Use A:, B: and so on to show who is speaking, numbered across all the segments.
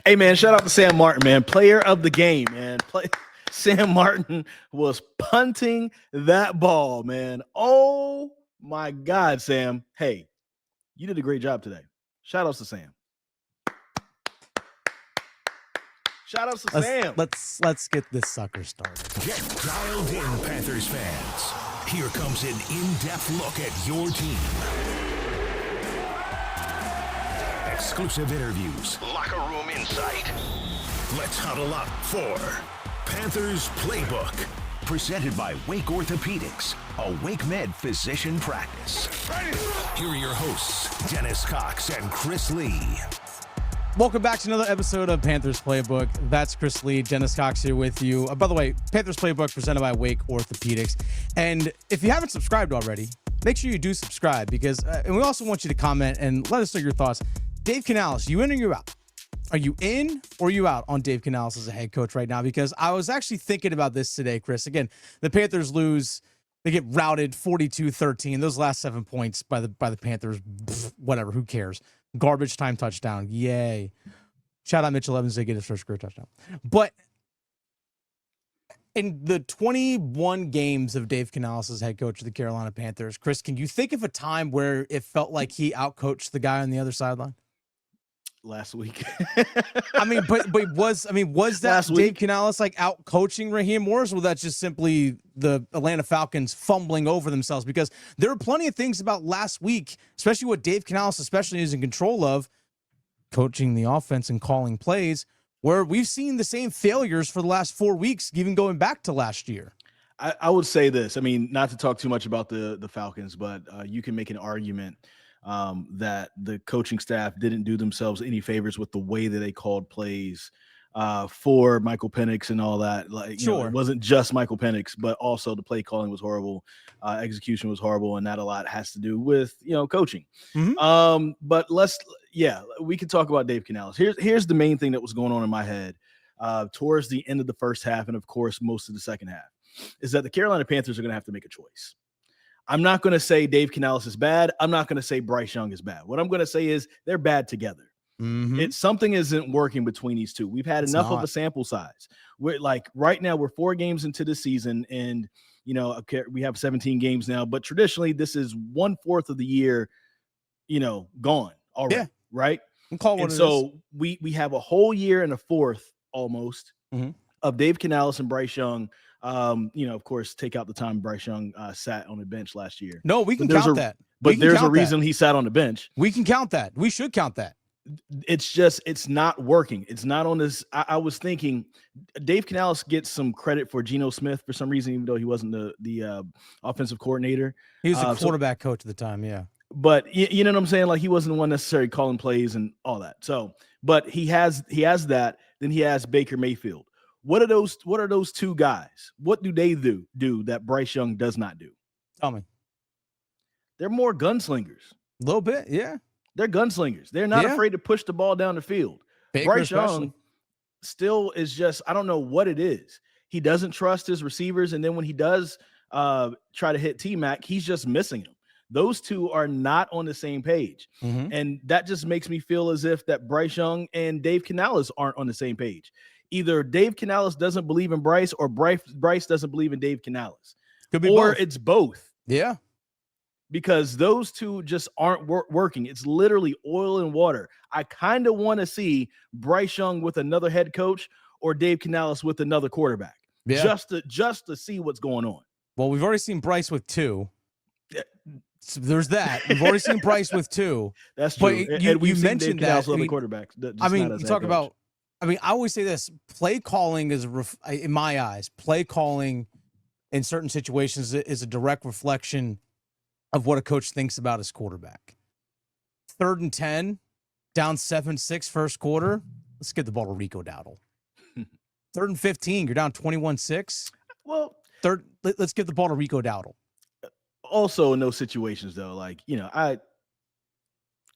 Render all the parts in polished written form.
A: Hey, man, shout out to Sam Martin, man. Player of the game, man. Sam Martin was punting that ball, man. Oh, my God, Sam. Hey, you did a great job today. Shout outs to Sam. Shout outs to Sam.
B: Let's get this sucker started.
C: Get dialed in, Panthers fans. Here comes an in-depth look at your team. Exclusive interviews. Locker room insight. Let's huddle up for Panthers Playbook. Presented by Wake Orthopedics, a Wake Med physician practice. Here are your hosts, Dennis Cox and Chris Lea.
B: Welcome back to another episode of Panthers Playbook. That's Chris Lea, Dennis Cox here with you. By the way, Panthers Playbook presented by Wake Orthopedics. And if you haven't subscribed already, make sure you do subscribe because, and we also want you to comment and let us know your thoughts. Dave Canales, you in or you out? Are you in or you out on Dave Canales as a head coach right now? Because I was actually thinking about this today, Chris. Again, the Panthers lose. They get routed 42-13. Those last 7 points by the Panthers, whatever, who cares? Garbage time touchdown. Yay. Shout out Mitchell Evans. They get his first career touchdown. But in the 21 games of Dave Canales as head coach of the Carolina Panthers, Chris, can you think of a time where it felt like he outcoached the guy on the other sideline?
A: Last week.
B: was that Dave Canales like out coaching Raheem Morris, or was that just simply the Atlanta Falcons fumbling over themselves? Because there were plenty of things about last week, especially what Dave Canales especially is in control of, coaching the offense and calling plays, where we've seen the same failures for the last 4 weeks, even going back to last year.
A: I would say this. I mean, not to talk too much about the Falcons, but you can make an argument that the coaching staff didn't do themselves any favors with the way that they called plays for Michael Penix and all that. Like, you know, it wasn't just Michael Penix, but also the play calling was horrible, execution was horrible, and that a lot has to do with coaching.
B: Mm-hmm.
A: But we could talk about Dave Canales. Here's the main thing that was going on in my head towards the end of the first half, and of course most of the second half, is that the Carolina Panthers are going to have to make a choice. I'm not going to say Dave Canales is bad. I'm not going to say Bryce Young is bad. What I'm going to say is they're bad together.
B: Mm-hmm.
A: Something isn't working between these two. We've had enough of a sample size. We're like right now we're 4 games into the season, and we have 17 games now. But traditionally, this is 1/4 of the year, gone already. Yeah. Right. We have a whole year and a fourth almost of Dave Canales and Bryce Young. Of course, take out the time Bryce Young sat on the bench last year.
B: No, we can count that.
A: But there's a reason he sat on the bench.
B: We can count that. We should count that.
A: It's not working. It's not on this. I was thinking Dave Canales gets some credit for Geno Smith for some reason, even though he wasn't the offensive coordinator.
B: He was a quarterback coach at the time, yeah.
A: But you know what I'm saying? Like he wasn't the one necessarily calling plays and all that. So, but he has that. Then he has Baker Mayfield. What are those two guys? What do they do that Bryce Young does not do?
B: Tell me.
A: They're more gunslingers.
B: A little bit, yeah.
A: They're gunslingers. They're not afraid to push the ball down the field.
B: Baker
A: Bryce
B: especially.
A: Young still is just, I don't know what it is. He doesn't trust his receivers, and then when he does try to hit T-Mac, he's just missing him. Those two are not on the same page.
B: Mm-hmm.
A: And that just makes me feel as if that Bryce Young and Dave Canales aren't on the same page. Either Dave Canales doesn't believe in Bryce, or Bryce doesn't believe in Dave Canales.
B: Could be
A: or
B: both.
A: It's both.
B: Yeah.
A: Because those two just aren't working. It's literally oil and water. I kind of want to see Bryce Young with another head coach or Dave Canales with another quarterback.
B: Yeah.
A: Just to see what's going on.
B: Well, we've already seen Bryce with 2. So there's that. We've already seen Bryce with 2.
A: That's true.
B: But you mentioned that.
A: Other quarterbacks.
B: You talk about. I always say this: play calling is, in my eyes, play calling in certain situations is a direct reflection of what a coach thinks about his quarterback. 3rd and 10, down 7-6 first quarter. Let's get the ball to Rico Dowdle. 3rd and 15, you're down 21-6.
A: Well,
B: let's give the ball to Rico Dowdle.
A: Also, in those situations, though, like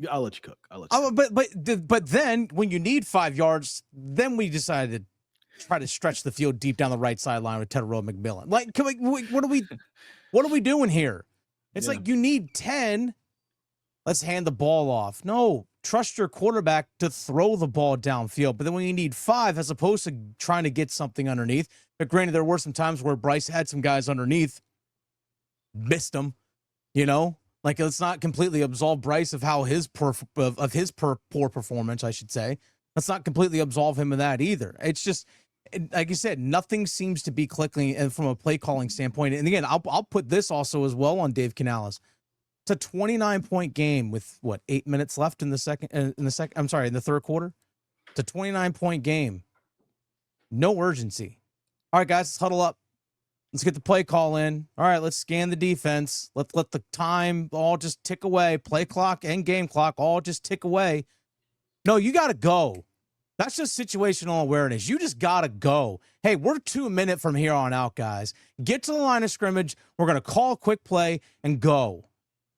A: I'll let you cook.
B: But then when you need 5 yards, then we decided to try to stretch the field deep down the right sideline with Tepper McMillan. Like, what are we doing here? It's like you need 10 let's hand the ball off. No, trust your quarterback to throw the ball downfield. But then when you need 5, as opposed to trying to get something underneath, but granted, there were some times where Bryce had some guys underneath, missed them, Like, let's not completely absolve Bryce of how his poor performance, I should say. Let's not completely absolve him of that either. It's just, like you said, nothing seems to be clicking, and from a play calling standpoint. And again, I'll put this also as well on Dave Canales. It's a 29-point game with 8 minutes left in the third quarter. It's a 29-point game. No urgency. All right, guys, let's huddle up. Let's get the play call in. All right, let's scan the defense. Let the time all just tick away. Play clock and game clock all just tick away. No, you got to go. That's just situational awareness. You just got to go. Hey, we're 2 minutes from here on out, guys. Get to the line of scrimmage. We're going to call a quick play and go.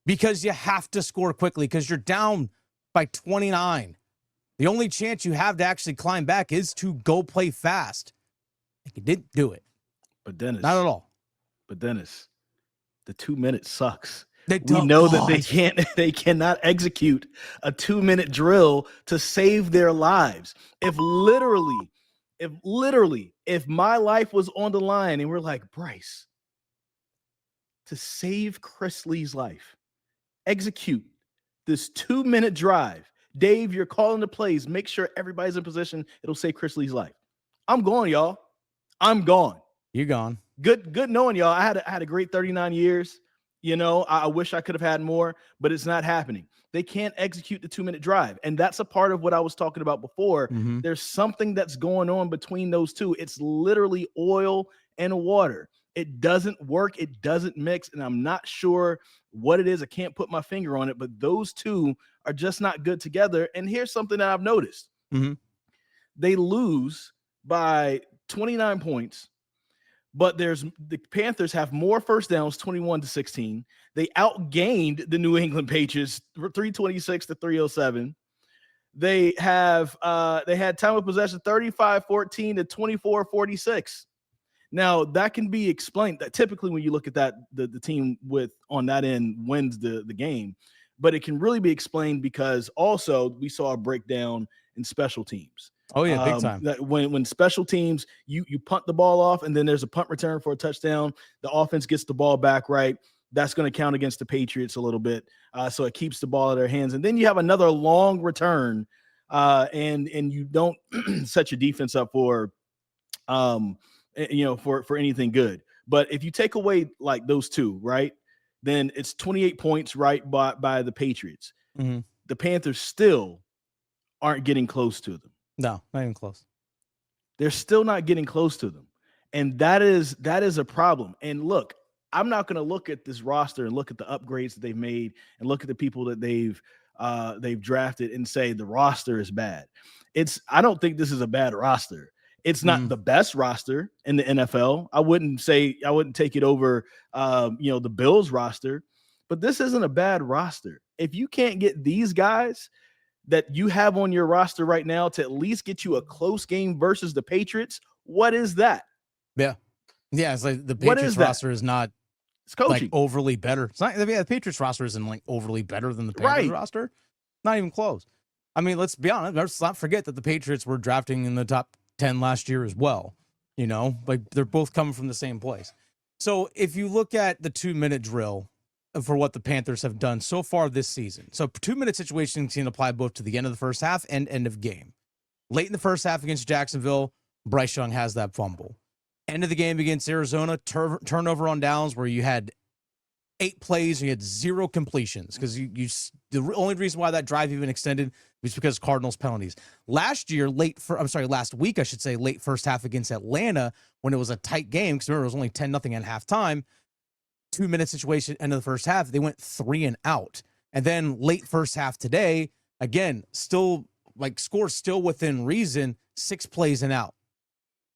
B: Because you have to score quickly because you're down by 29. The only chance you have to actually climb back is to go play fast. You didn't do it.
A: But Dennis,
B: not at all.
A: But Dennis, the 2 minutes sucks.
B: We
A: know that they cannot execute a 2-minute drill to save their lives. If my life was on the line and we're like, Bryce, to save Chris Lea's life, execute this 2-minute drive. Dave, you're calling the plays. Make sure everybody's in position. It'll save Chris Lea's life. I'm gone, y'all. I'm gone.
B: You're gone.
A: Good knowing y'all. I had a great 39 years. I wish I could have had more, but it's not happening. They can't execute the 2-minute drive. And that's a part of what I was talking about before.
B: Mm-hmm.
A: There's something that's going on between those two. It's literally oil and water. It doesn't work. It doesn't mix. And I'm not sure what it is. I can't put my finger on it, but those two are just not good together. And here's something that I've noticed.
B: Mm-hmm.
A: They lose by 29 points. But the Panthers have more first downs, 21-16. They outgained the New England Patriots 326 to 307. They had time of possession 35-14 to 24-46. Now that can be explained that typically when you look at that, the team on that end wins the game, but it can really be explained because also we saw a breakdown in special teams.
B: Oh yeah, big time.
A: That when special teams, you punt the ball off and then there's a punt return for a touchdown. The offense gets the ball back right. That's going to count against the Patriots a little bit. So it keeps the ball in their hands. And then you have another long return, and you don't set your defense up for anything good. But if you take away like those two, right, then it's 28 points right by the Patriots.
B: Mm-hmm.
A: The Panthers still aren't getting close to them.
B: No, not even close.
A: They're still not getting close to them. And that is a problem. And look, I'm not going to look at this roster and look at the upgrades that they've made and look at the people that they've drafted and say the roster is bad. I don't think this is a bad roster. It's not the best roster in the NFL. I wouldn't take it over the Bills roster, but this isn't a bad roster. If you can't get these guys that you have on your roster right now to at least get you a close game versus the Patriots, what is that?
B: Yeah. It's like the Patriots roster is not like overly better. It's not. The Patriots roster isn't like overly better than the Panthers roster. Not even close. I mean, let's be honest. Let's not forget that the Patriots were drafting in the top 10 last year as well. Like they're both coming from the same place. So if you look at the 2-minute drill for what the Panthers have done so far this season. So 2-minute situations can apply both to the end of the first half and end of game. Late in the first half against Jacksonville, Bryce Young has that fumble. End of the game against Arizona, turnover on downs where you had 8 plays, you had 0 completions because the only reason why that drive even extended was because Cardinals penalties. Last week, I should say, late first half against Atlanta when it was a tight game because remember it was only 10-0 at halftime. 2-minute situation, end of the first half, they went 3 and out. And then late first half today, again, still like score still within reason, 6 plays and out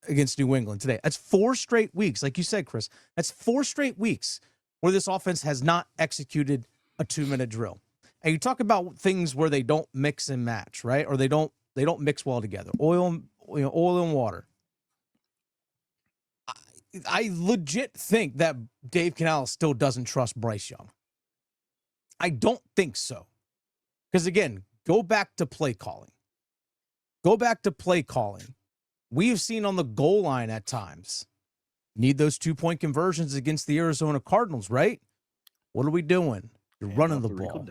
B: against New England today. That's 4 straight weeks. Like you said, Chris, that's 4 straight weeks where this offense has not executed a 2-minute drill. And you talk about things where they don't mix and match, right? Or they don't mix well together. Oil and water. I legit think that Dave Canales still doesn't trust Bryce Young. I don't think so. Because, again, go back to play calling. We've seen on the goal line at times, need those 2-point conversions against the Arizona Cardinals, right? What are we doing? You're running the ball.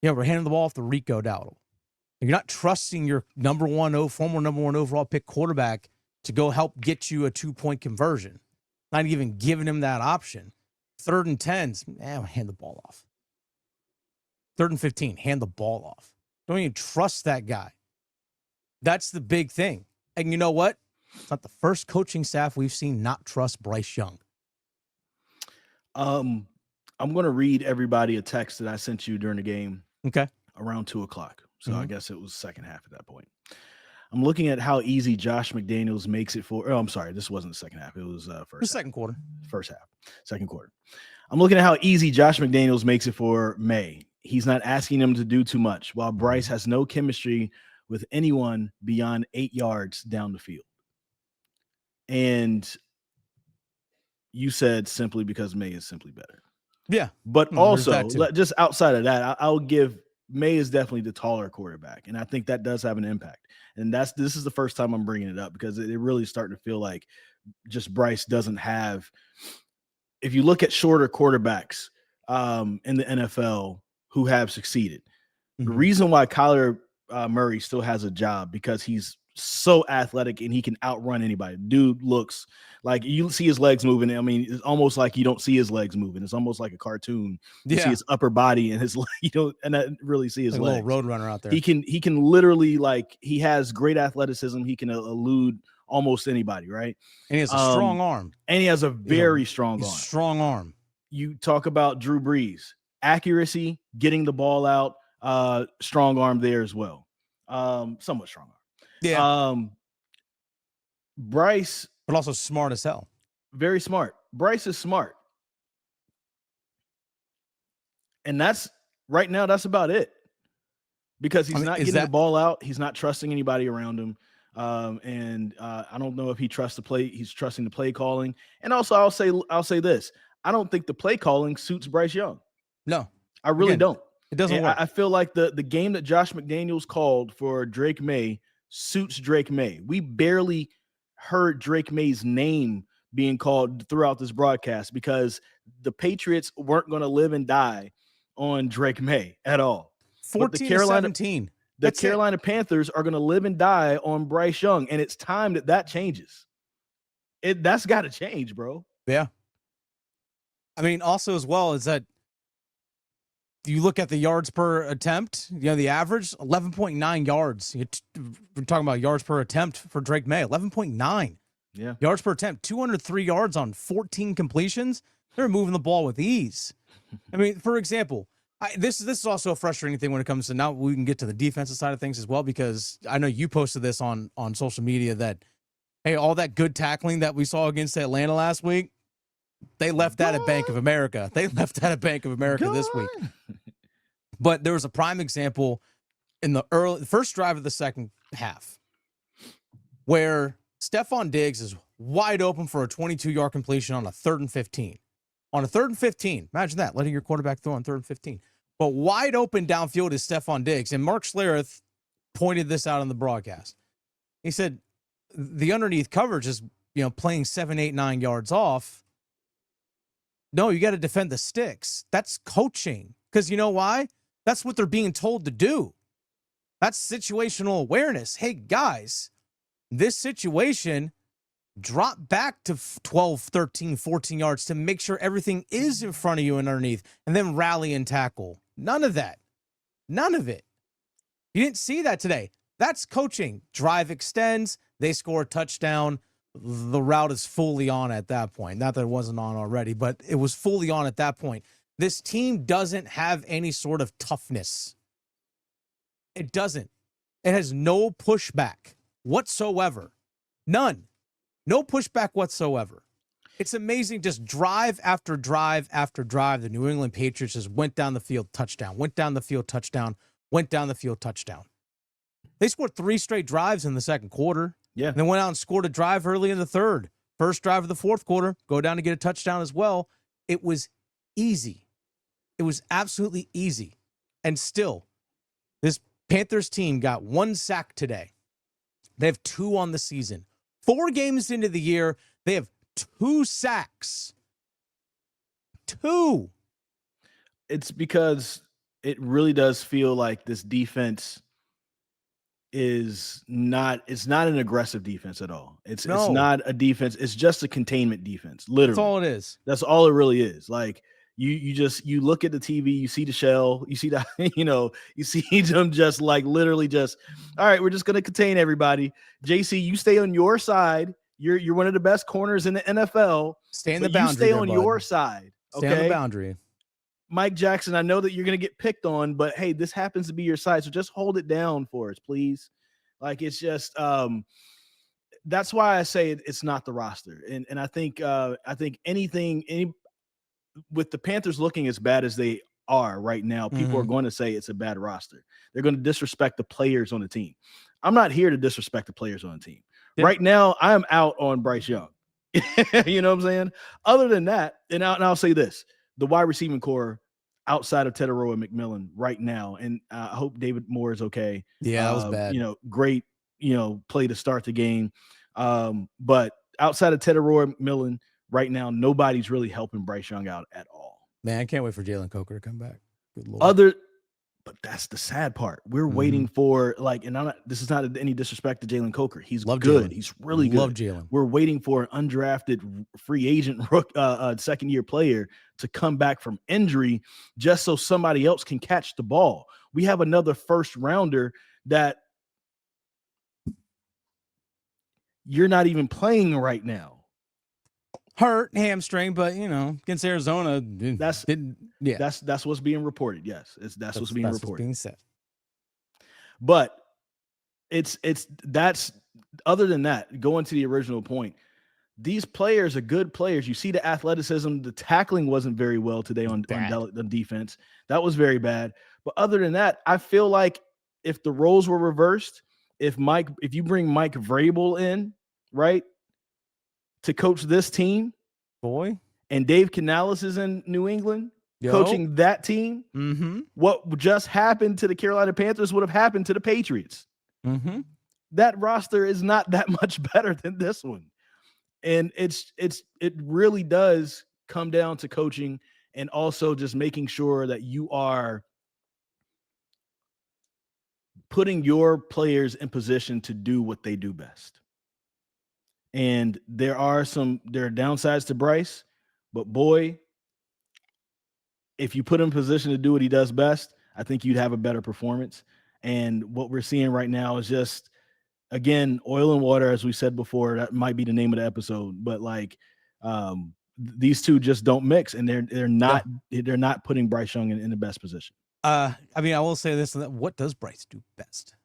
B: Yeah, we're handing the ball off to Rico Dowdle. You're not trusting your former number one overall pick quarterback to go help get you a 2-point conversion. Not even giving him that option. 3rd and 10s, hand the ball off. 3rd and 15, hand the ball off. Don't even trust that guy. That's the big thing. And you know what? It's not the first coaching staff we've seen not trust Bryce Young.
A: I'm going to read everybody a text that I sent you during the game.
B: Okay.
A: Around 2:00. So I guess it was second half at that point. I'm looking at how easy Josh McDaniels makes it for. Oh, I'm sorry. This wasn't the second half. It was
B: second quarter.
A: First half. Second quarter. I'm looking at how easy Josh McDaniels makes it for May. He's not asking him to do too much, while Bryce has no chemistry with anyone beyond 8 yards down the field. And you said simply because May is simply better.
B: Yeah.
A: But also, just outside of that, I'll give May is definitely the taller quarterback. And I think that does have an impact. And this is the first time I'm bringing it up because it really is starting to feel like just Bryce doesn't have. If you look at shorter quarterbacks in the NFL who have succeeded, the reason why Kyler Murray still has a job because he's so athletic and he can outrun anybody. Dude looks like you see his legs moving. I mean, it's almost like you don't see his legs moving. It's almost like a cartoon. You see his upper body and his, and I really see his
B: like
A: legs.
B: A little roadrunner out there.
A: He can literally he has great athleticism. He can elude almost anybody, right?
B: And he has a strong arm.
A: And he has a very strong arm.
B: Strong arm.
A: You talk about Drew Brees, accuracy, getting the ball out, strong arm there as well. Somewhat strong arm.
B: Yeah.
A: Bryce,
B: but also smart as hell.
A: Very smart. Bryce is smart. And that's right now, that's about it. Because he's not getting the ball out. He's not trusting anybody around him. I don't know if he trusts the play. He's trusting the play calling. And also I'll say this. I don't think the play calling suits Bryce Young.
B: No.
A: I really don't.
B: It doesn't work.
A: I feel like the game that Josh McDaniels called for Drake May suits Drake May. We barely heard Drake May's name being called throughout this broadcast because the Patriots weren't going to live and die on Drake May at all.
B: 14-17.
A: The Carolina Panthers are going to live and die on Bryce Young, and it's time that changes. That's got to change, bro.
B: Yeah. I mean, also as well is that you look at the yards per attempt, the average, 11.9 yards. We're talking about yards per attempt for Drake May, 11.9.
A: Yeah.
B: Yards per attempt, 203 yards on 14 completions. They're moving the ball with ease. I mean, for example, this is also a frustrating thing when it comes to now we can get to the defensive side of things as well, because I know you posted this on social media that, hey, all that good tackling that we saw against Atlanta last week, they left that at Bank of America. They left that at Bank of America this week. But there was a prime example in the first drive of the second half where Stephon Diggs is wide open for a 22-yard completion on a 3rd and 15. On a 3rd and 15, imagine that, letting your quarterback throw on 3rd and 15. But wide open downfield is Stephon Diggs. And Mark Schlereth pointed this out on the broadcast. He said the underneath coverage is, playing 7, 8, 9 yards off. No, you got to defend the sticks. That's coaching. Because you know why? That's what they're being told to do. That's situational awareness. Hey, guys, this situation, drop back to 12, 13, 14 yards to make sure everything is in front of you and underneath, and then rally and tackle. None of that. None of it. You didn't see that today. That's coaching. Drive extends. They score a touchdown. The route is fully on at that point. Not that it wasn't on already, but it was fully on at that point. This team doesn't have any sort of toughness. It doesn't. It has no pushback whatsoever. None. No pushback whatsoever. It's amazing. Just drive after drive after drive. The New England Patriots just went down the field, touchdown, went down the field, touchdown, went down the field, touchdown. They scored 3 straight drives in the second quarter.
A: Yeah.
B: And then went out and scored a drive early in the third. First drive of the fourth quarter, go down to get a touchdown as well. It was easy. It was absolutely easy. And still, Panthers team got 1 sack today. They have 2 on the season. 4 games into the year, they have 2 sacks. 2.
A: It's because it really does feel like this defense it's not an aggressive defense at all. It's not a defense. It's just a containment defense. Literally.
B: That's all it is.
A: That's all it really is. Like you look at the TV, you see the shell, you see the, you see them just like literally just, all right, we're just going to contain everybody. JC, you stay on your side. You're one of the best corners in the NFL.
B: Stay in the boundary.
A: You stay on your side.
B: Stay on the boundary.
A: Mike Jackson, I know that you're going to get picked on, but hey, this happens to be your side, so just hold it down for us, please. Like, it's just that's why I say it's not the roster, and I think any with the Panthers looking as bad as they are right now, people are going to say it's a bad roster. They're going to disrespect the players on the team. I'm not here to disrespect the players on the team. Yeah. Right now, I am out on Bryce Young. You know what I'm saying? Other than that, and I'll say this. The wide receiving core outside of Tepper and McMillan right now, and I hope David Moore is okay.
B: Yeah, that was bad.
A: Great, play to start the game. But outside of Tepper and McMillan right now, nobody's really helping Bryce Young out at all.
B: Man, I can't wait for Jalen Coker to come back. Good Lord.
A: But that's the sad part. We're waiting for this is not any disrespect to Jalen Coker. He's good.
B: Jalen.
A: He's really good.
B: Love Jalen.
A: We're waiting for an undrafted free agent second-year player to come back from injury just so somebody else can catch the ball. We have another first rounder that you're not even playing right now.
B: Hurt hamstring, but against Arizona,
A: that's what's being reported. Yes, that's what's being reported.
B: What's being said.
A: But that's other than that, going to the original point, these players are good players. You see the athleticism, the tackling wasn't very well today on defense. That was very bad. But other than that, I feel like if the roles were reversed, if you bring Mike Vrabel in, right, to coach this team, and Dave Canales is in New England coaching that team, what just happened to the Carolina Panthers would have happened to the Patriots. That roster is not that much better than this one. And it really does come down to coaching and also just making sure that you are putting your players in position to do what they do best. And there are downsides to Bryce, but boy, if you put him in position to do what he does best, I think you'd have a better performance. And what we're seeing right now is just, again, oil and water, as we said before. That might be the name of the episode, but these two just don't mix, and they're not putting Bryce Young in the best position.
B: I will say this: what does Bryce do best?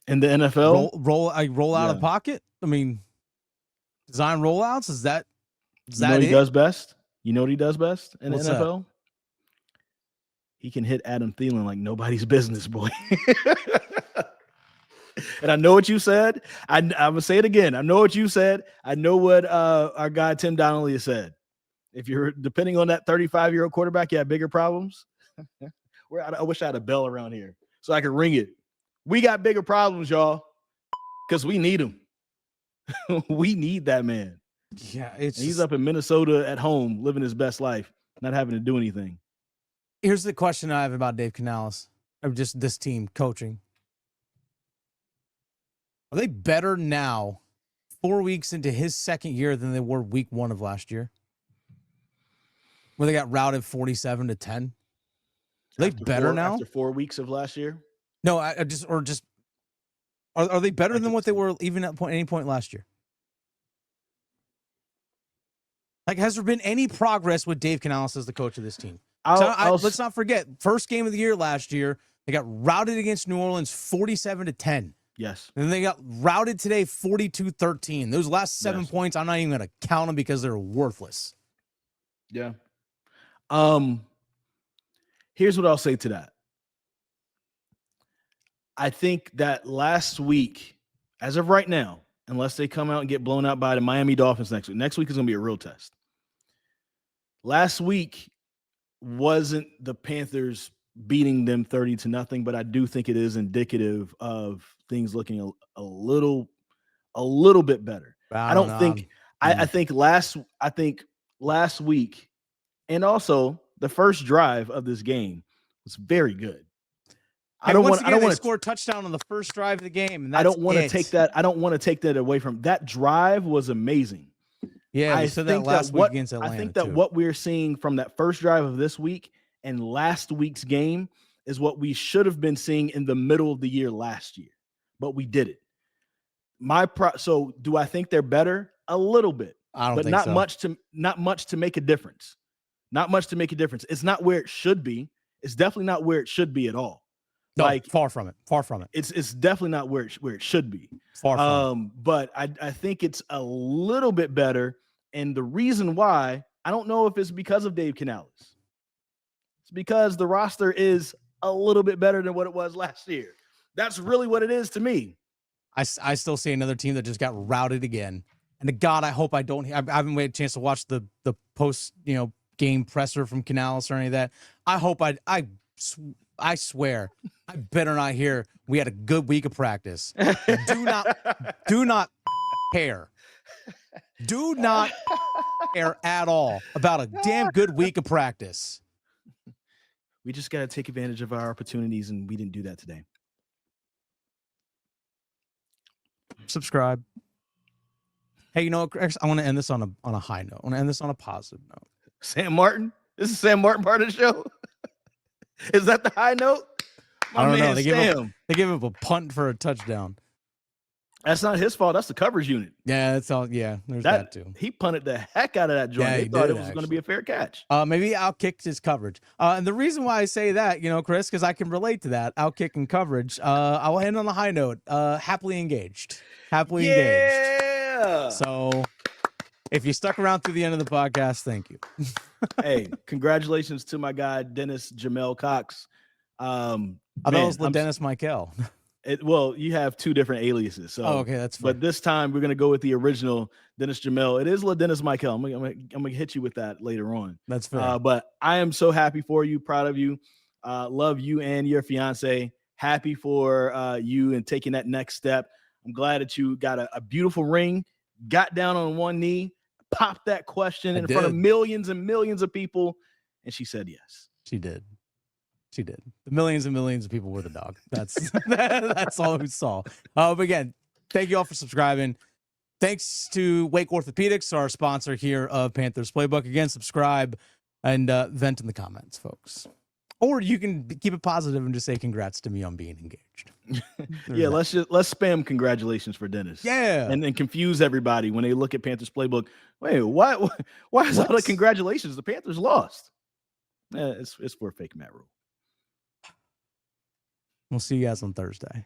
A: In the NFL,
B: roll out of the pocket. Design rollouts. Is that
A: he does best? You know what he does best in the NFL? That? He can hit Adam Thielen like nobody's business, boy. And I know what you said. I'm gonna say it again. I know what you said. I know what our guy Tim Donnelly has said. If you're depending on that 35-year-old quarterback, you have bigger problems. I wish I had a bell around here so I could ring it. We got bigger problems, y'all, because we need him. We need that man.
B: Yeah,
A: he's up in Minnesota at home, living his best life, not having to do anything.
B: Here's the question I have about Dave Canales, or just this team coaching. Are they better now, 4 weeks into his second year, than they were week 1 of last year, where they got routed 47-10? Are they better now
A: after 4 weeks of last year?
B: No, are they better than what they were even at any point last year? Has there been any progress with Dave Canales as the coach of this team? Let's not forget, first game of the year last year, they got routed against New Orleans 47-10.
A: Yes.
B: And then they got routed today 42-13. Those last 7 points, I'm not even going to count them because they're worthless.
A: Yeah. Here's what I'll say to that. I think that last week, as of right now, unless they come out and get blown out by the Miami Dolphins next week is going to be a real test. Last week wasn't the Panthers beating them 30-0, but I do think it is indicative of things looking a little bit better. I think last week, and also the first drive of this game was very good.
B: I don't want to score a touchdown on the first drive of the game. And
A: I don't want to take that. I don't want to take that away from that drive was amazing.
B: Yeah, I said that last week against Atlanta.
A: I think that what we're seeing from that first drive of this week and last week's game is what we should have been seeing in the middle of the year last year, but we did it. So do I think they're better? A little bit, but not much to make a difference. Not much to make a difference. It's not where it should be. It's definitely not where it should be at all.
B: No, far from it. Far from it.
A: It's definitely not where it should be.
B: Far from it.
A: But I think it's a little bit better. And the reason why, I don't know if it's because of Dave Canales. It's because the roster is a little bit better than what it was last year. That's really what it is to me.
B: I still see another team that just got routed again. And to God, I hope I haven't had a chance to watch the post, game presser from Canales or any of that. I hope I swear, I better not hear we had a good week of practice. Do not care. Do not care at all about a damn good week of practice.
A: We just got to take advantage of our opportunities, and we didn't do that today.
B: Subscribe. Hey, you know what? I want to end this on a high note. I want to end this on a positive note.
A: Sam Martin? This is Sam Martin part of the show? Is that the high note?
B: I don't know. They gave him a punt for a touchdown.
A: That's not his fault. That's the coverage unit.
B: Yeah, that's all. Yeah, there's that too.
A: He punted the heck out of that joint. He thought it was going to be a fair catch.
B: Maybe outkicked his coverage. And the reason why I say that, Chris, because I can relate to that outkicking coverage. I will end on a high note. Happily engaged. Happily engaged.
A: Yeah.
B: So if you stuck around through the end of the podcast, thank you.
A: Hey, congratulations to my guy Dennis Jamel Cox.
B: I thought it was Dennis Michael.
A: Well, you have two different aliases. So,
B: okay, that's fine.
A: But this time we're gonna go with the original Dennis Jamel. It is Dennis Michael. I'm gonna hit you with that later on.
B: That's fair.
A: But I am so happy for you, proud of you, love you and your fiance. Happy for you and taking that next step. I'm glad that you got a beautiful ring, got down on one knee, popped that question in front of millions and millions of people, and she said yes.
B: She did. She did. The millions and millions of people were the dog. That's all we saw. But again, thank you all for subscribing. Thanks to Wake Orthopedics, our sponsor here of Panthers Playbook. Again, subscribe and vent in the comments, folks. Or you can keep it positive and just say congrats to me on being engaged.
A: Yeah, let's spam congratulations for Dennis.
B: Yeah.
A: And confuse everybody when they look at Panthers Playbook. Wait, why is all the congratulations? The Panthers lost. It's for fake Matt Rule.
B: We'll see you guys on Thursday.